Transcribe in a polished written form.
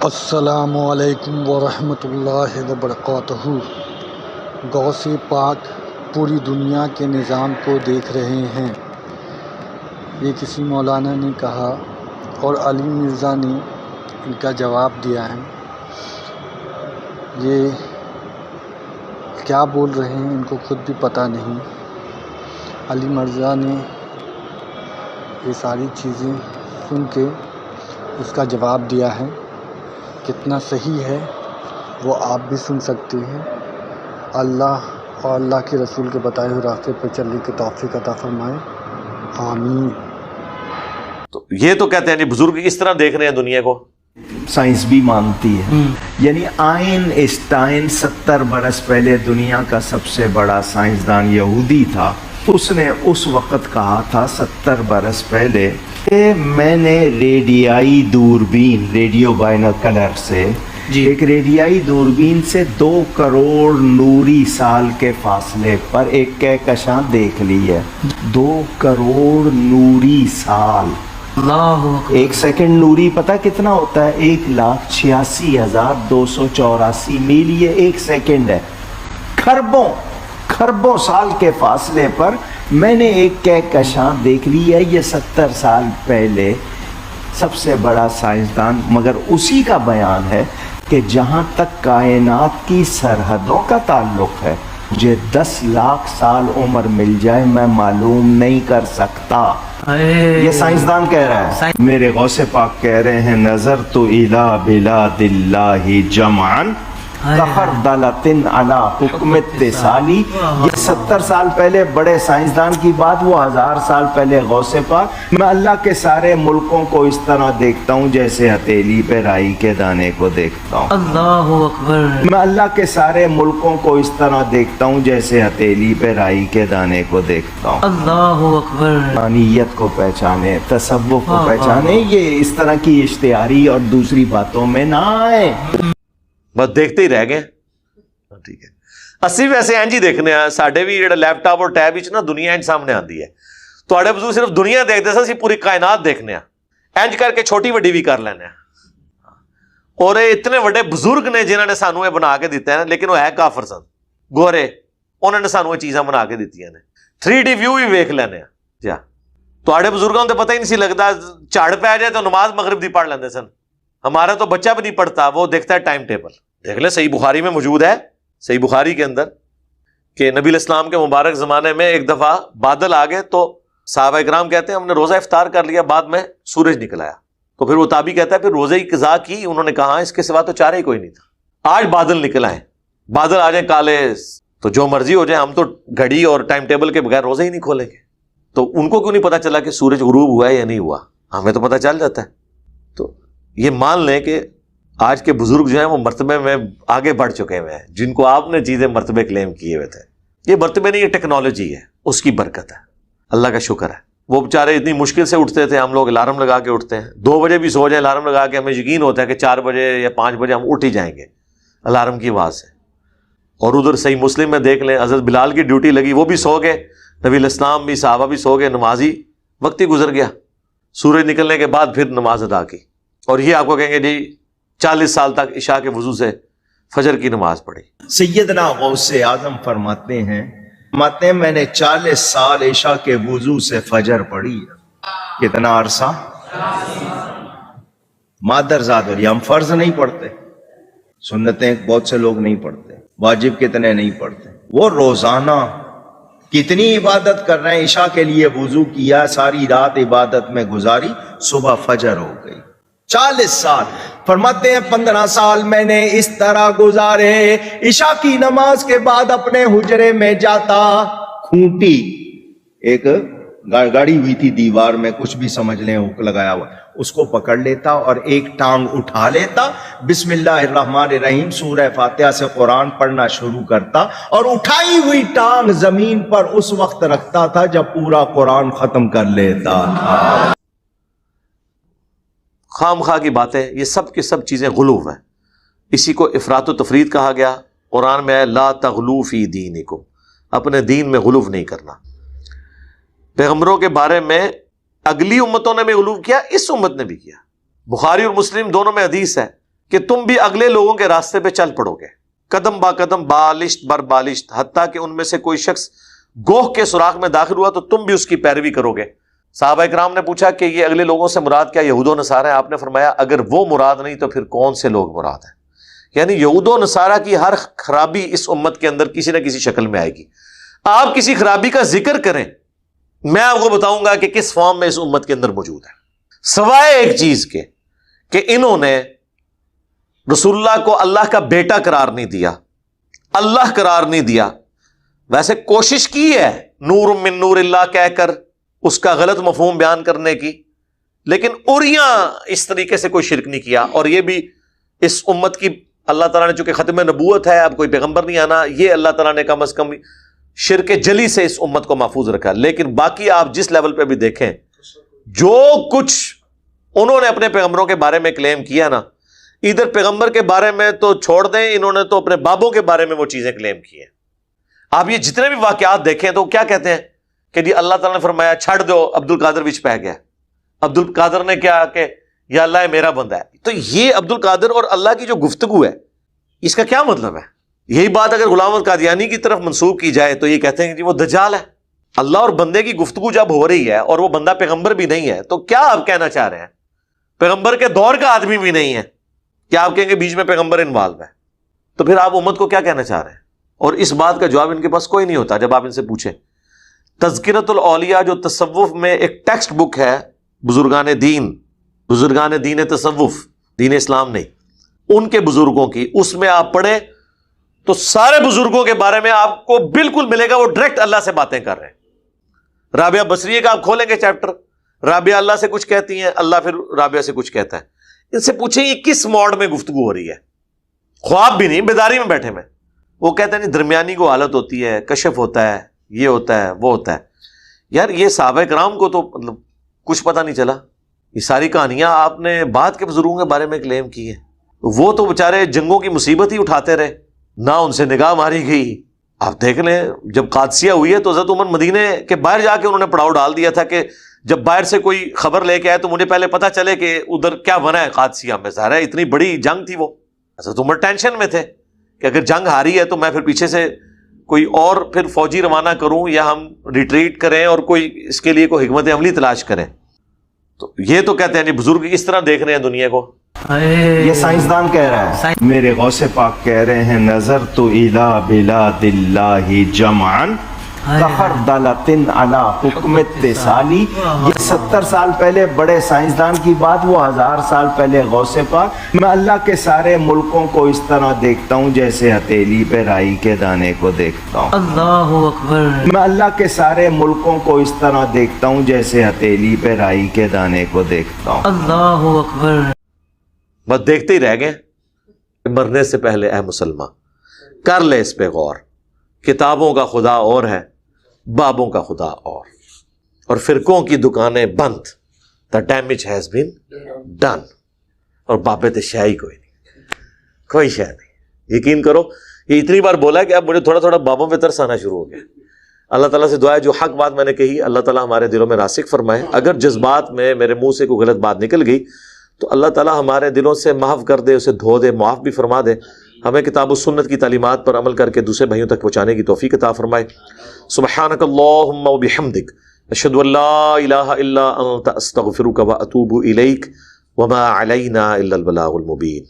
السلام علیکم ورحمۃ اللہ وبرکاتہ۔ غوث پاک پوری دنیا کے نظام کو دیکھ رہے ہیں، یہ کسی مولانا نے کہا اور علی مرزا نے ان کا جواب دیا ہے۔ یہ کیا بول رہے ہیں ان کو خود بھی پتہ نہیں۔ علی مرزا نے یہ ساری چیزیں سن کے اس کا جواب دیا ہے، کتنا صحیح ہے وہ آپ بھی سن سکتے ہیں۔ اللہ اور اللہ کے رسول کے بتائے ہوئے راستے پر چلنے کی توفیق عطا فرمائے، آمین۔ تو یہ تو کہتے ہیں نہیں، بزرگ اس طرح دیکھ رہے ہیں دنیا کو۔ سائنس بھی مانتی ہے، یعنی آئنسٹائن 70 برس پہلے دنیا کا سب سے بڑا سائنسدان یہودی تھا۔ اس نے اس وقت کہا تھا 70 برس پہلے کہ میں نے ریڈیائی دوربین، ریڈیو بائنوکولر سے ایک ریڈیائی دوربین سے 2 کروڑ نوری سال کے فاصلے پر ایک کہکشاں دیکھ لی ہے۔ 2 کروڑ نوری سال، ایک سیکنڈ نوری پتہ کتنا ہوتا ہے؟ 1,86,284 میل، یہ ایک سیکنڈ ہے۔ خربوں سال کے فاصلے پر میں نے ایک کہکشاں دیکھ لی ہے۔ یہ 70 سال پہلے سب سے بڑا سائنسدان، مگر اسی کا بیان ہے کہ جہاں تک کائنات کی سرحدوں کا تعلق ہے، مجھے 10 لاکھ سال عمر مل جائے میں معلوم نہیں کر سکتا۔ یہ سائنسدان کہہ رہا ہے۔ میرے غوث پاک کہہ رہے ہیں نظر تو الی بلاد اللہ جمعاً کخردلۃ علی حکم اتصالی۔ یہ 70 سال پہلے بڑے سائنسدان کی بات، وہ 1000 سال پہلے غوث پاک۔ میں اللہ کے سارے ملکوں کو اس طرح دیکھتا ہوں جیسے ہتھیلی پہ رائی کے دانے کو دیکھتا ہوں۔ اللہ اکبر۔ میں اللہ کے سارے ملکوں کو اس طرح دیکھتا ہوں جیسے ہتھیلی پہ رائی کے دانے کو دیکھتا ہوں۔ اللہ اکبر۔ روحانیت کو پہچانے، تصوف کو پہچانے، یہ اس طرح کی اشتہاری اور دوسری باتوں میں نہ آئے، بس دیکھتے ہی رہ گئے۔ ٹھیک ہے، اسی ویسے اینج ہی دیکھنے ہیں ساڈے بھی جڑا لیپ ٹاپ اور ٹیب وچ نا دنیا اینج سامنے آندی ہے۔ تواڈے بزرگ صرف دنیا دیکھتے سن، اسی پوری کائنات دیکھنے ہیں، اینج کر کے چھوٹی وڈی بھی کر لینے ہیں۔ اور یہ اتنے بڑے بزرگ نے جنہوں نے سانو یہ بنا کے دیتا ہے، لیکن وہ ہے کافر سن، گورے، انہوں نے سانو یہ چیزاں بنا کے دیتی ہیں۔ 3D ویو بھی ویکھ لینے ہیں جا۔ تواڈے بزرگوں تو پتہ ہی نہیں سی لگتا، جھاڑ پہ جائے تو نماز مغرب دی پڑھ لیندے سن۔ ہمارا تو بچہ بھی نہیں پڑھتا، وہ دیکھتا ہے ٹائم ٹیبل۔ دیکھ لیں، صحیح بخاری میں موجود ہے، صحیح بخاری کے اندر، کہ نبی الاسلام کے مبارک زمانے میں ایک دفعہ بادل آ گئے تو صحابہ اکرام کہتے ہیں ہم نے روزہ افطار کر لیا، بعد میں سورج نکل آیا۔ تو پھر وہ تابعی کہتا ہے پھر روزے کی قضا کی، انہوں نے کہا اس کے سوا تو چارہ ہی کوئی نہیں تھا۔ آج بادل نکل آئے، بادل آ جائیں کالے تو جو مرضی ہو جائے، ہم تو گھڑی اور ٹائم ٹیبل کے بغیر روزے ہی نہیں کھولیں گے۔ تو ان کو کیوں نہیں پتا چلا کہ سورج غروب ہوا ہے یا نہیں ہوا؟ ہمیں تو پتا چل جاتا ہے۔ تو یہ مان لیں کہ آج کے بزرگ جو ہیں وہ مرتبے میں آگے بڑھ چکے ہوئے ہیں، جن کو آپ نے چیزیں مرتبے کلیم کیے ہوئے تھے۔ یہ مرتبے نہیں، یہ ٹیکنالوجی ہے، اس کی برکت ہے، اللہ کا شکر ہے۔ وہ بیچارے اتنی مشکل سے اٹھتے تھے، ہم لوگ الارم لگا کے اٹھتے ہیں، 2 بجے بھی سو جائیں الارم لگا کے، ہمیں یقین ہوتا ہے کہ 4 بجے یا 5 بجے ہم اٹھ ہی جائیں گے الارم کی آواز سے۔ اور ادھر صحیح مسلم میں دیکھ لیں، حضرت بلال کی ڈیوٹی لگی، وہ بھی سو گئے، نبی الاسلام بھی، صحابہ بھی سو گئے، نمازی وقت ہی گزر گیا، سورج نکلنے کے بعد پھر نماز ادا کی۔ اور یہ آپ کو کہیں گے جی 40 سال تک عشاء کے وضو سے فجر کی نماز پڑھی۔ سیدنا غوث اعظم فرماتے ہیں میں نے 40 سال عشاء کے وضو سے فجر پڑھی ہے۔ کتنا عرصہ؟ مادرزاد، اور یہ ہم فرض نہیں پڑھتے، سنتیں بہت سے لوگ نہیں پڑھتے، واجب کتنے نہیں پڑھتے، وہ روزانہ کتنی عبادت کر رہے ہیں۔ عشاء کے لیے وضو کیا، ساری رات عبادت میں گزاری، صبح فجر ہو گئی۔ 40 سال فرماتے ہیں 15 سال میں نے اس طرح گزارے، عشاء کی نماز کے بعد اپنے حجرے میں جاتا، کھونٹی ایک گاڑی ہوئی تھی دیوار میں، کچھ بھی سمجھ لیں، ہک لگایا ہوا، اس کو پکڑ لیتا اور ایک ٹانگ اٹھا لیتا، بسم اللہ الرحمن الرحیم سورہ فاتحہ سے قرآن پڑھنا شروع کرتا، اور اٹھائی ہوئی ٹانگ زمین پر اس وقت رکھتا تھا جب پورا قرآن ختم کر لیتا تھا۔ خام خواہ کی باتیں، یہ سب کی سب چیزیں غلو ہیں۔ اسی کو افراط و تفرید کہا گیا۔ قرآن میں ہے لا تغلو فی دینکم، اپنے دین میں غلو نہیں کرنا۔ پیغمبروں کے بارے میں اگلی امتوں نے بھی غلو کیا، اس امت نے بھی کیا۔ بخاری اور مسلم دونوں میں حدیث ہے کہ تم بھی اگلے لوگوں کے راستے پہ چل پڑو گے، قدم با قدم، بالشت بر بالشت، حتیٰ کہ ان میں سے کوئی شخص گوہ کے سوراخ میں داخل ہوا تو تم بھی اس کی پیروی کرو گے۔ صحابہ کرام نے پوچھا کہ یہ اگلے لوگوں سے مراد کیا یہود و نصارہ ہیں؟ آپ نے فرمایا اگر وہ مراد نہیں تو پھر کون سے لوگ مراد ہیں؟ یعنی یہود و نصارہ کی ہر خرابی اس امت کے اندر کسی نہ کسی شکل میں آئے گی۔ آپ کسی خرابی کا ذکر کریں، میں آپ کو بتاؤں گا کہ کس فارم میں اس امت کے اندر موجود ہے، سوائے ایک چیز کے کہ انہوں نے رسول اللہ کو اللہ کا بیٹا قرار نہیں دیا، اللہ قرار نہیں دیا۔ ویسے کوشش کی ہے نور من نور اللہ کہہ کر اس کا غلط مفہوم بیان کرنے کی، لیکن اوریاں اس طریقے سے کوئی شرک نہیں کیا۔ اور یہ بھی اس امت کی اللہ تعالیٰ نے چونکہ ختم نبوت ہے، اب کوئی پیغمبر نہیں آنا، یہ اللہ تعالیٰ نے کم از کم شرک جلی سے اس امت کو محفوظ رکھا۔ لیکن باقی آپ جس لیول پہ بھی دیکھیں، جو کچھ انہوں نے اپنے پیغمبروں کے بارے میں کلیم کیا نا، ادھر پیغمبر کے بارے میں تو چھوڑ دیں، انہوں نے تو اپنے بابوں کے بارے میں وہ چیزیں کلیم کی ہیں۔ آپ یہ جتنے بھی واقعات دیکھیں تو کیا کہتے ہیں کہ جی اللہ تعالیٰ نے فرمایا چھڑ دو، عبد القادر وچ پہ گیا، عبد القادر نے کیا کہ یا اللہ میرا بندہ ہے۔ تو یہ عبد القادر اور اللہ کی جو گفتگو ہے اس کا کیا مطلب ہے؟ یہی بات اگر غلام احمد قادیانی کی طرف منسوب کی جائے تو یہ کہتے ہیں کہ جی وہ دجال ہے۔ اللہ اور بندے کی گفتگو جب ہو رہی ہے اور وہ بندہ پیغمبر بھی نہیں ہے تو کیا آپ کہنا چاہ رہے ہیں؟ پیغمبر کے دور کا آدمی بھی نہیں ہے، کیا آپ کہیں گے بیچ میں پیغمبر انوالو ہے؟ تو پھر آپ امت کو کیا کہنا چاہ رہے ہیں؟ اور اس بات کا جواب ان کے پاس کوئی نہیں ہوتا جب آپ ان سے پوچھیں۔ تذکرۃ الاولیاء جو تصوف میں ایک ٹیکسٹ بک ہے بزرگان دین تصوف، دین اسلام نہیں، ان کے بزرگوں کی، اس میں آپ پڑھیں تو سارے بزرگوں کے بارے میں آپ کو بالکل ملے گا وہ ڈائریکٹ اللہ سے باتیں کر رہے ہیں۔ رابعہ بصریہ کا آپ کھولیں گے چیپٹر، رابعہ اللہ سے کچھ کہتی ہیں، اللہ پھر رابعہ سے کچھ کہتا ہے۔ ان سے پوچھیں یہ کس موڈ میں گفتگو ہو رہی ہے؟ خواب بھی نہیں، بیداری میں بیٹھے میں۔ وہ کہتے ہیں درمیانی کو حالت ہوتی ہے، کشف ہوتا ہے، یہ ہوتا ہے، وہ ہوتا ہے۔ یار یہ صحابہ کرام کو تو مطلب کچھ پتہ نہیں چلا، یہ ساری کہانیاں آپ نے بعد کے بزرگوں کے بارے میں کلیم کی ہیں۔ وہ تو بیچارے جنگوں کی مصیبت ہی اٹھاتے رہے، نہ ان سے نگاہ ماری گئی۔ آپ دیکھ لیں جب قادسیہ ہوئی ہے تو حضرت عمر مدینے کے باہر جا کے انہوں نے پڑاؤ ڈال دیا تھا کہ جب باہر سے کوئی خبر لے کے آئے تو مجھے پہلے پتہ چلے کہ ادھر کیا بنا ہے قادسیہ میں۔ ظاہر ہے اتنی بڑی جنگ تھی، وہ حضرت عمر ٹینشن میں تھے کہ اگر جنگ ہاری ہے تو میں پھر پیچھے سے کوئی اور پھر فوجی روانہ کروں یا ہم ریٹریٹ کریں اور کوئی اس کے لیے کوئی حکمت عملی تلاش کریں۔ تو یہ تو کہتے ہیں جی بزرگ اس طرح دیکھ رہے ہیں دنیا کو۔ یہ سائنسدان کہہ رہا ہے، میرے غوث پاک کہہ رہے ہیں نظر تو الی بلاد اللہ جمعن کخردلۃ علی حکم اتصالی۔ یہ 70 سال پہلے بڑے سائنسدان کی بات، وہ 1000 سال پہلے غوث پاک۔ میں اللہ کے سارے ملکوں کو اس طرح دیکھتا ہوں جیسے ہتھیلی پہ رائی کے دانے کو دیکھتا ہوں۔ اللہ اکبر۔ میں اللہ کے سارے ملکوں کو اس طرح دیکھتا ہوں جیسے ہتھیلی پہ رائی کے دانے کو دیکھتا ہوں۔ اللہ اکبر۔ بس دیکھتے ہی رہ گئے۔ مرنے سے پہلے اے مسلمان کر لے اس پہ غور، کتابوں کا خدا اور ہے، بابوں کا خدا اور فرقوں کی دکانیں بند۔ The damage has been done۔ اور بابے تے شے ہی کوئی نہیں، کوئی شے نہیں۔ یقین کرو یہ اتنی بار بولا کہ اب مجھے تھوڑا تھوڑا بابوں پہ ترس آنا شروع ہو گیا۔ اللہ تعالیٰ سے دعا ہے جو حق بات میں نے کہی اللہ تعالیٰ ہمارے دلوں میں راسخ فرمائے۔ اگر جذبات میں میرے منہ سے کوئی غلط بات نکل گئی تو اللہ تعالیٰ ہمارے دلوں سے محو کر دے، اسے دھو دے، معاف بھی فرما دے۔ ہمیں کتاب و سنت کی تعلیمات پر عمل کر کے دوسرے بھائیوں تک پہنچانے کی توفیق عطا فرمائے۔ سبحانک اللہم و بحمدک، اشہد ان لا الہ الا انت، استغفرک و اتوب الیک، وما علینا الا البلاغ المبین۔